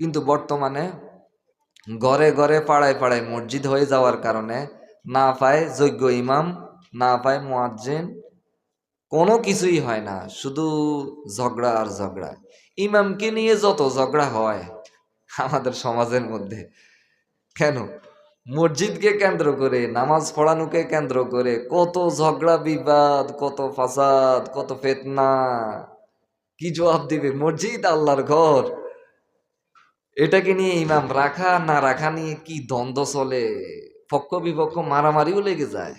কিন্তু বর্তমানে ঘরে ঘরে পাড়ায় পাড়ায় মসজিদ হয়ে যাওয়ার কারণে না পায় যোগ্য ইমাম, না পায় মুয়াজ্জিন, কোনো কিছুই হয় না, শুধু ঝগড়া আর ঝগড়া। ইমামকে নিয়ে যত ঝগড়া হয় আমাদের সমাজের মধ্যে, কেন মসজিদকে কেন্দ্র করে, নামাজ পড়ানোকে কেন্দ্র করে কত ঝগড়া বিবাদ, কত ফাসাদ, কত ফিতনা। কি জবাব দিবে? মসজিদ আল্লাহর ঘর, এটাকে নিয়ে ইমাম রাখা না রাখা নিয়ে কি দ্বন্দ্ব চলে, পক্ষ বিপক্ষ মারামারিও লেগে যায়।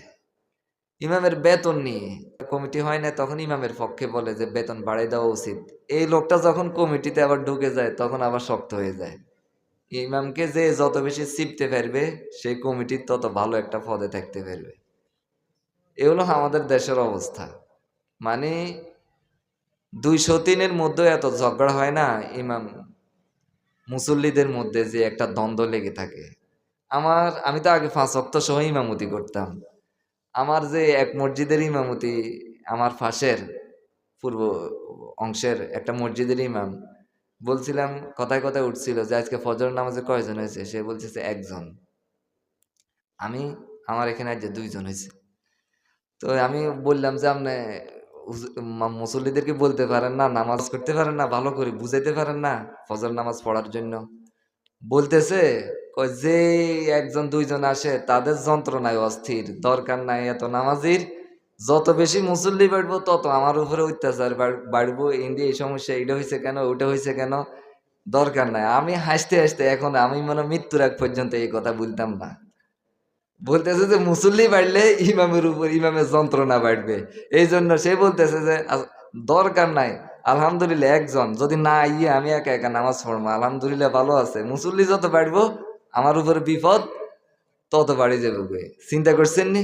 ইমামের বেতন নিয়ে কমিটি হয় না, তখন ইমামের পক্ষে বলে যে বেতন বাড়াই দেওয়া উচিত। এই লোকটা যখন কমিটিতে আবার ঢুকে যায় তখন আবার শক্ত হয়ে যায়। ইমামকে যে যত বেশি চিপতে পারবে সেই কমিটির তত ভালো একটা পদে থাকতে পারবে। এ হলো আমাদের দেশের অবস্থা। মানে 203-এর মধ্যে এত ঝগড়া হয় না, ইমাম মুসল্লিদের মধ্যে যে একটা দ্বন্দ্ব লেগে থাকে। আমি তো আগে 5 ওয়াক্ত সহ ইমামতি করতাম। আমার যে এক মসজিদের ইমামতি, আমার পাশের পূর্ব অংশের একটা মসজিদের ইমাম, বলছিলাম, কথায় কথায় উঠছিল যে আজকে ফজর নামাজে কয়জন হয়েছে, সে বলছে 1 জন। আমার এখানে আজ 2 জন হয়েছে। তো আমি বললাম যে আপনি মুসল্লিদেরকে বলতে পারেন না, নামাজ করতে পারেন না, ভালো করে বুঝাইতে পারেন না ফজর নামাজ পড়ার জন্য। বলতেছে, কয় যে 1 জন 2 জন আসে তাদের যন্ত্রণায় অস্থির, দরকার নাই এত নামাজির। যত বেশি মুসল্লি বাড়বো তত আমার উপরে অত্যাচার বাড়বো, ইন্ডিয়া এই সমস্যা, এটা হয়েছে কেন, ওটা হয়েছে কেন, দরকার নাই। আমি হাসতে হাসতে এখন আমি মনে মৃত্যুর আগ পর্যন্ত এই কথা বলতাম না। বলতেছে যে মুসল্লি বাড়লে ইমামের উপর ইমামের যন্ত্রণা বাড়বে, এই জন্য সে বলতেছে যে দরকার নাই, আলহামদুলিল্লাহ 1 জন যদি না আইয়ে আমি একা একা নামাজ পড়বো, আলহামদুলিল্লাহ ভালো আছে। মুসল্লি যত বাড়বো আমার উপর বিপদ তত বাড়ি যাবে। চিন্তা করছেন নি?